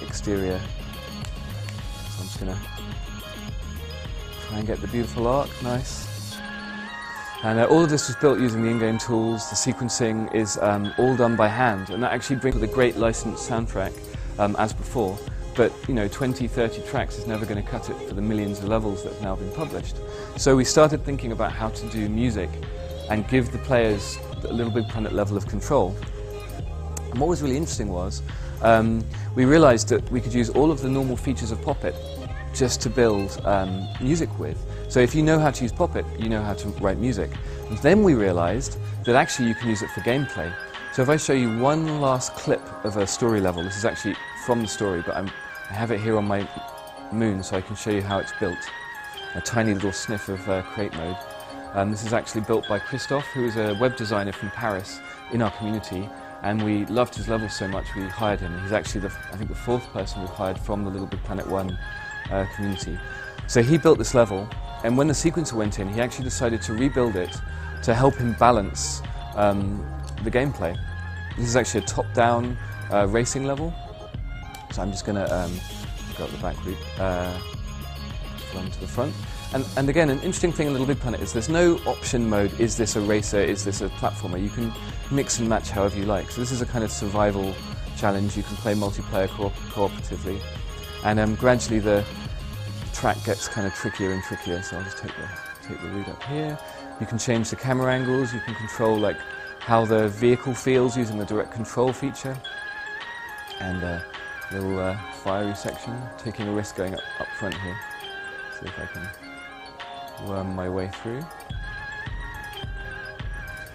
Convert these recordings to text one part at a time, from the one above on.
exterior. So I'm just going to try and get the beautiful arc, nice. And all of this was built using the in-game tools. The sequencing is all done by hand, and that actually brings with a great licensed soundtrack as before. But 20, 30 tracks is never going to cut it for the millions of levels that have now been published. So we started thinking about how to do music and give the players a Little Big Planet level of control. And what was really interesting was we realized that we could use all of the normal features of Pop It just to build music with. So if you know how to use Pop It, you know how to write music. And then we realized that actually you can use it for gameplay. So if I show you one last clip of a story level, this is actually from the story, but I have it here on my moon so I can show you how it's built. A tiny little sniff of create mode. This is actually built by Christophe, who is a web designer from Paris in our community, and we loved his level so much we hired him. He's actually, I think, the fourth person we've hired from the Little Big Planet 1 community. So he built this level, and when the sequencer went in, he actually decided to rebuild it to help him balance the gameplay. This is actually a top-down racing level. So I'm just going to go up the back route, run to the front. And again, an interesting thing in Little Big Planet is there's no option mode, is this a racer, is this a platformer? You can mix and match however you like. So this is a kind of survival challenge. You can play multiplayer cooperatively. And gradually the track gets kind of trickier and trickier. So I'll just take the route up here. You can change the camera angles. You can control like how the vehicle feels using the direct control feature. And little fiery section, taking a risk going up front here. See if I can worm my way through.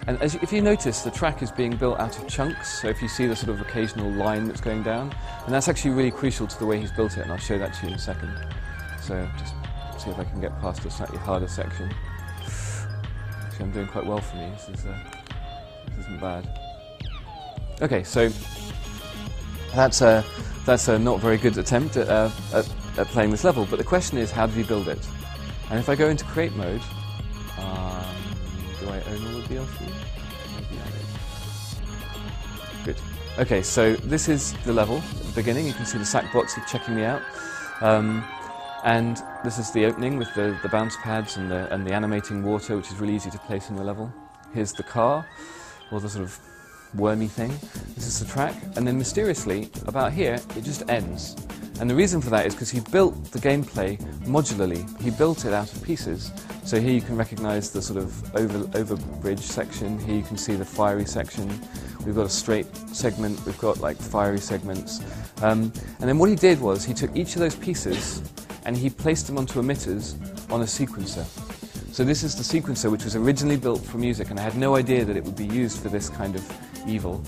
And if you notice, the track is being built out of chunks, so if you see the sort of occasional line that's going down, and that's actually really crucial to the way he's built it, and I'll show that to you in a second. So just see if I can get past a slightly harder section. Actually, I'm doing quite well for me, this isn't bad. Okay, so that's a not very good attempt at playing this level, but the question is, how did he build it? And if I go into create mode, do I own all the DLC? Maybe I do. Good. Okay, so this is the level at the beginning. You can see the sack box checking me out. And this is the opening with the bounce pads and the animating water, which is really easy to place in your level. Here's the car, or the sort of wormy thing. This is the track, and then mysteriously, about here, it just ends. And the reason for that is because he built the gameplay modularly. He built it out of pieces. So here you can recognize the sort of over bridge section. Here you can see the fiery section. We've got a straight segment. We've got like fiery segments. And then what he did was he took each of those pieces and he placed them onto emitters on a sequencer. So this is the sequencer, which was originally built for music, and I had no idea that it would be used for this kind of evil.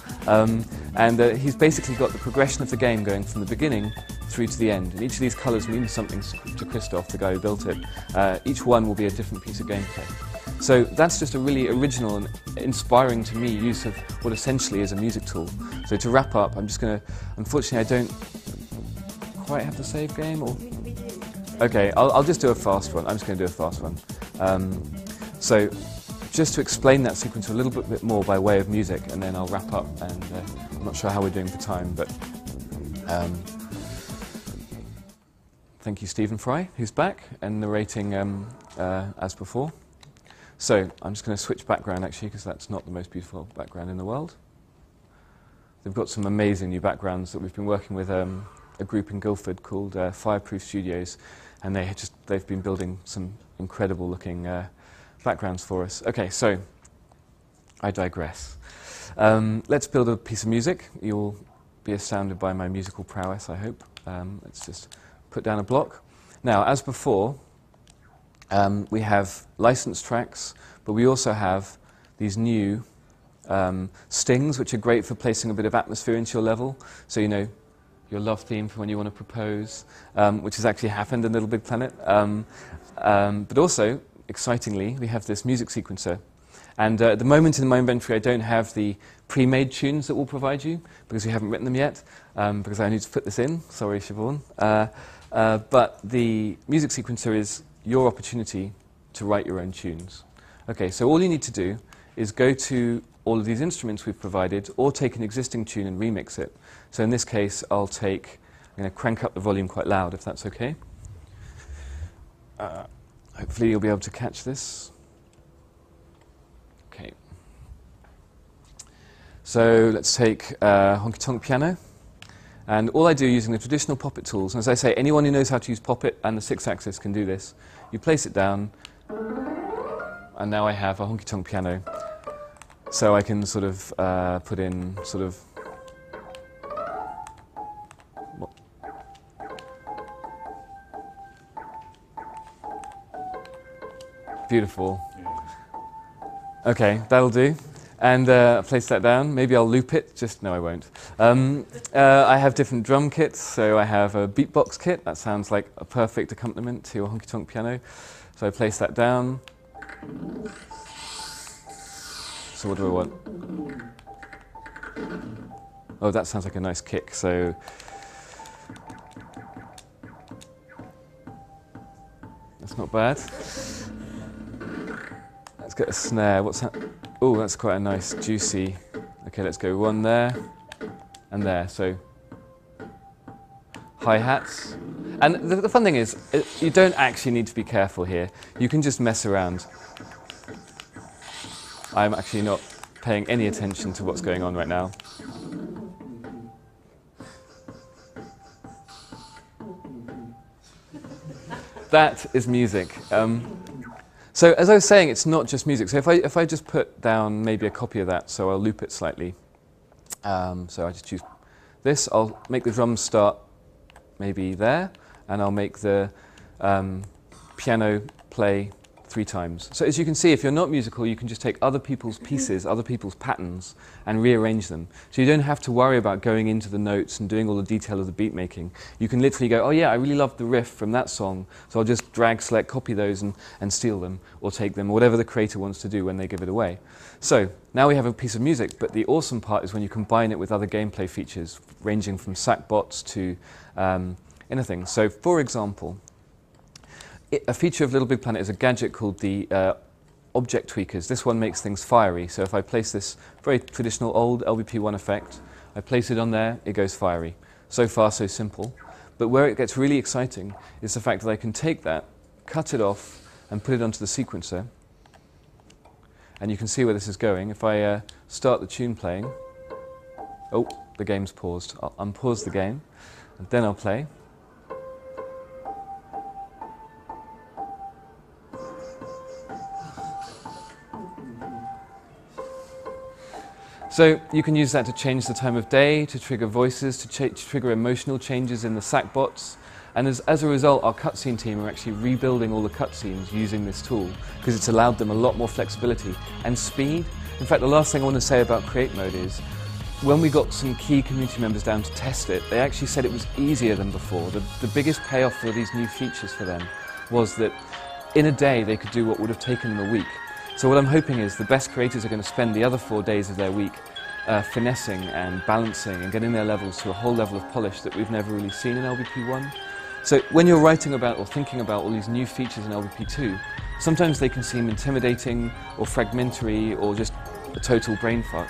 He's basically got the progression of the game going from the beginning through to the end. And each of these colours means something to Christophe, the guy who built it. Each one will be a different piece of gameplay. So that's just a really original and inspiring to me use of what essentially is a music tool. So to wrap up, I'm just going to, unfortunately I don't quite have the save game, or... Okay, I'll just do a fast one. I'm just going to do a fast one. So just to explain that sequence a little bit more by way of music, and then I'll wrap up, and I'm not sure how we're doing for time, but thank you Stephen Fry, who's back and narrating as before. So I'm just going to switch background actually, because that's not the most beautiful background in the world. They've got some amazing new backgrounds that we've been working with a group in Guildford called Fireproof Studios, and they've been building some incredible looking backgrounds for us. Okay, so I digress. Let's build a piece of music. You'll be astounded by my musical prowess, I hope. Let's just put down a block. Now, as before, we have licensed tracks, but we also have these new stings, which are great for placing a bit of atmosphere into your level. So, you know, your love theme for when you want to propose, which has actually happened in Little Big Planet. But also, excitingly, we have this music sequencer. And at the moment in my inventory, I don't have the pre-made tunes that we'll provide you, because we haven't written them yet, because I need to put this in. Sorry, Siobhan. But the music sequencer is your opportunity to write your own tunes. Okay, so all you need to do is go to all of these instruments we've provided, or take an existing tune and remix it. So in this case, I'll take going to crank up the volume quite loud, if that's okay. Hopefully you'll be able to catch this. Okay. So let's take Honky Tonk Piano. And all I do using the traditional Poppet tools, and as I say, anyone who knows how to use Poppet and the 6-axis can do this. You place it down, and now I have a Honky Tonk Piano. So I can sort of put in sort of... Beautiful. Okay, that'll do. And place that down. Maybe I'll loop it. No, I won't. I have different drum kits. So I have a beatbox kit. That sounds like a perfect accompaniment to a Honky Tonk Piano. So I place that down. So what do I want? Oh, that sounds like a nice kick. So that's not bad. Let's get a snare. What's that? Oh, that's quite a nice, juicy. Okay, let's go one there and there. So hi-hats. And the fun thing is, you don't actually need to be careful here. You can just mess around. I'm actually not paying any attention to what's going on right now. That is music. So as I was saying, it's not just music. So if I just put down maybe a copy of that, so I'll loop it slightly. So I just choose this. I'll make the drums start maybe there, and I'll make the piano play 3 times. So as you can see, if you're not musical, you can just take other people's pieces, other people's patterns, and rearrange them. So you don't have to worry about going into the notes and doing all the detail of the beat making. You can literally go, oh yeah, I really love the riff from that song, so I'll just drag, select, copy those and steal them, or take them, or whatever the creator wants to do when they give it away. So now we have a piece of music, but the awesome part is when you combine it with other gameplay features, ranging from sackbots to anything. So for example, a feature of Little Big Planet is a gadget called the object tweakers. This one makes things fiery. So if I place this very traditional old LBP1 effect, I place it on there, it goes fiery. So far, so simple. But where it gets really exciting is the fact that I can take that, cut it off, and put it onto the sequencer. And you can see where this is going. If I start the tune playing, oh, the game's paused. I'll unpause the game, and then I'll play. So you can use that to change the time of day, to trigger voices, to trigger emotional changes in the sackbots. And as a result, our cutscene team are actually rebuilding all the cutscenes using this tool because it's allowed them a lot more flexibility and speed. In fact, the last thing I want to say about Create Mode is when we got some key community members down to test it, they actually said it was easier than before. The biggest payoff for these new features for them was that in a day they could do what would have taken them a week. So what I'm hoping is the best creators are going to spend the other 4 days of their week finessing and balancing and getting their levels to a whole level of polish that we've never really seen in LBP1. So when you're writing about or thinking about all these new features in LBP2, sometimes they can seem intimidating or fragmentary or just a total brainfuck.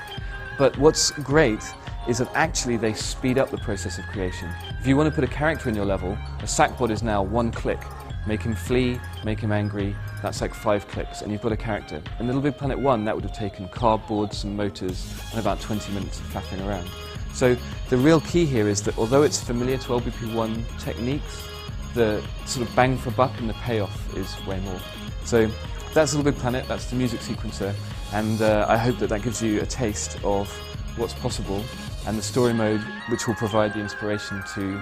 But what's great is that actually they speed up the process of creation. If you want to put a character in your level, a sackbot is now 1 click. Make him flee, make him angry, that's like 5 clicks, and you've got a character. In Little Big Planet 1, that would have taken cardboard, some motors, and about 20 minutes of faffing around. So the real key here is that although it's familiar to LBP1 techniques, the sort of bang for buck and the payoff is way more. So that's Little Big Planet, that's the music sequencer, and I hope that that gives you a taste of what's possible, and the story mode which will provide the inspiration to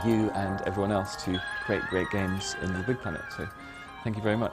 you and everyone else to create great games in Little Big Planet. So thank you very much.